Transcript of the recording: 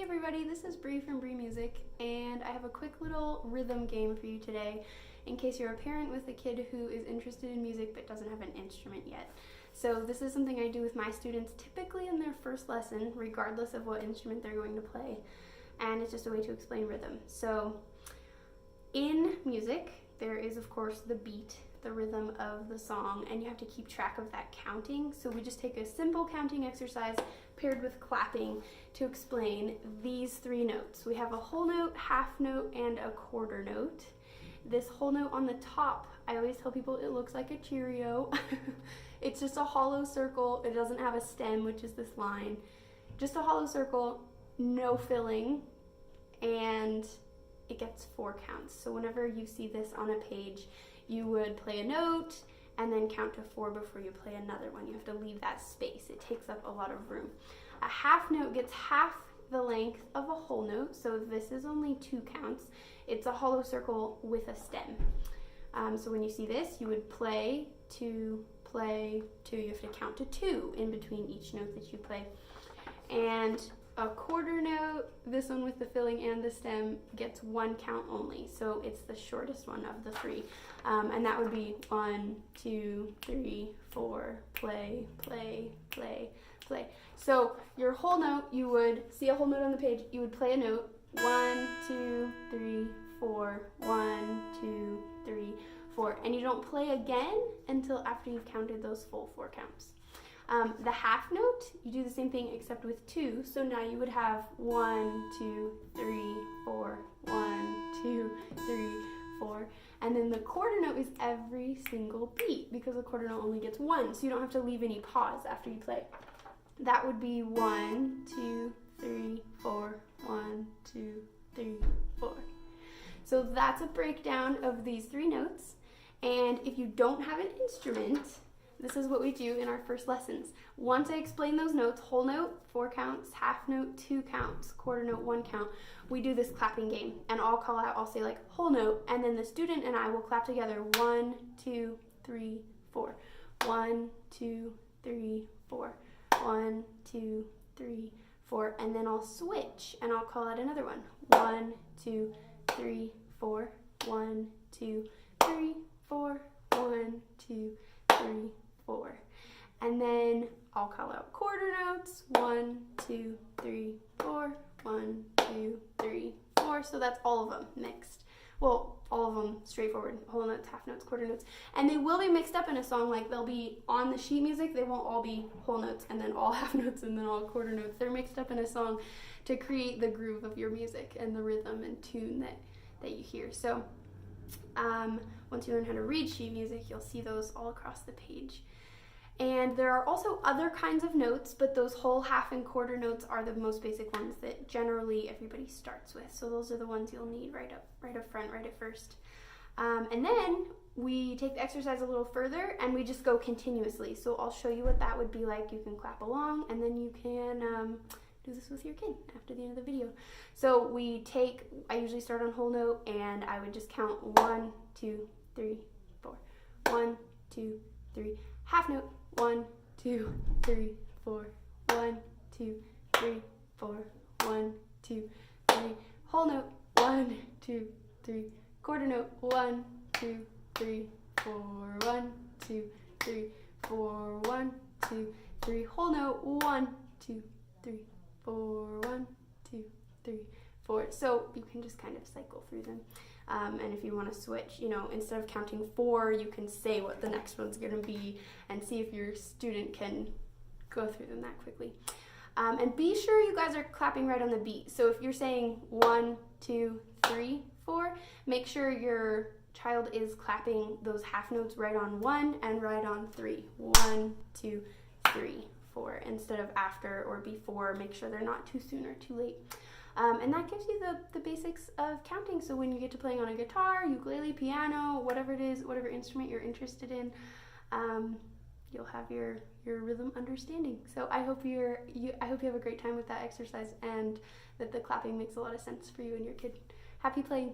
everybody, this is Bree from Bree Music, and I have a quick little rhythm game for you today in case you're a parent with a kid who is interested in music but doesn't have an instrument yet. So this is something I do with my students typically in their first lesson, regardless of what instrument they're going to play, and it's just a way to explain rhythm. So in music, there is of course the beat, the rhythm of the song, and you have to keep track of that counting. So we just take a simple counting exercise paired with clapping to explain these three notes. We have a whole note, half note, and a quarter note. This whole note on the top, I always tell people it looks like a Cheerio. It's just a hollow circle. It doesn't have a stem, which is this line. Just a hollow circle, no filling, and it gets 4 counts. So whenever you see this on a page, you would play a note and then count to 4 before you play another one. You have to leave that space. It takes up a lot of room. A half note gets half the length of a whole note, so this is only 2 counts. It's a hollow circle with a stem. So when you see this, you would play 2, play 2. You have to count to 2 in between each note that you play. And a quarter note, this one with the filling and the stem, gets 1 count only, so it's the shortest one of the 3. And that would be 1, 2, 3, 4, play, play, play, play. So your whole note, you would see a whole note on the page, you would play a note, 1, 2, 3, 4, 1, 2, 3, 4, and you don't play again until after you've counted those full 4 counts. The half note, you do the same thing except with 2, so now you would have 1, 2, 3, 4, 1, 2, 3, 4, and then the quarter note is every single beat because the quarter note only gets 1, so you don't have to leave any pause after you play. That would be 1, 2, 3, 4, 1, 2, 3, 4. So that's a breakdown of these 3 notes, and if you don't have an instrument, this is what we do in our first lessons. Once I explain those notes, whole note, 4 counts, half note, 2 counts, quarter note, 1 count, we do this clapping game. And I'll call out, I'll say like whole note, and then the student and I will clap together 1, 2, 3, 4. 1, 2, 3, 4. 1, 2, 3, 4. And then I'll switch and I'll call out another one. 1, 2, 3, 4. 1, 2, 3, 4. 1, 2, 3, 4. And then I'll call out quarter notes. 1, 2, 3, 4. 1, 2, 3, 4. So that's all of them mixed. Well, all of them straightforward. Whole notes, half notes, quarter notes. And they will be mixed up in a song, like they'll be on the sheet music. They won't all be whole notes and then all half notes and then all quarter notes. They're mixed up in a song to create the groove of your music and the rhythm and tune that you hear. So once you learn how to read sheet music, you'll see those all across the page. And there are also other kinds of notes, but those whole, half, and quarter notes are the most basic ones that generally everybody starts with. So those are the ones you'll need right up front, right at first. And then we take the exercise a little further and we just go continuously. So I'll show you what that would be like. You can clap along and then you can do this with your kid after the end of the video. So I usually start on whole note and I would just count 1, 2, 3, 4. 1, 2, 3. Half note. 1, 2, 3, 4. 1, 2, 3, 4. 1, 2, 3. Whole note. 1, 2, 3. Quarter note. 1, 2, 3, 4. 1, 2, 3, 4. 1, 2, 3. Whole note. 1, 2, 3, 4. 1, 2, 3, 4. So you can just kind of cycle through them. And if you want to switch, instead of counting 4, you can say what the next one's going to be and see if your student can go through them that quickly. And be sure you guys are clapping right on the beat. So if you're saying 1, 2, 3, 4, make sure your child is clapping those half notes right on 1 and right on 3. 1, 2, 3, 4 instead of after or before. Make sure they're not too soon or too late. And that gives you the basics of counting. So when you get to playing on a guitar, ukulele, piano, whatever it is, whatever instrument you're interested in, you'll have your rhythm understanding. So I hope you have a great time with that exercise and that the clapping makes a lot of sense for you and your kid. Happy playing.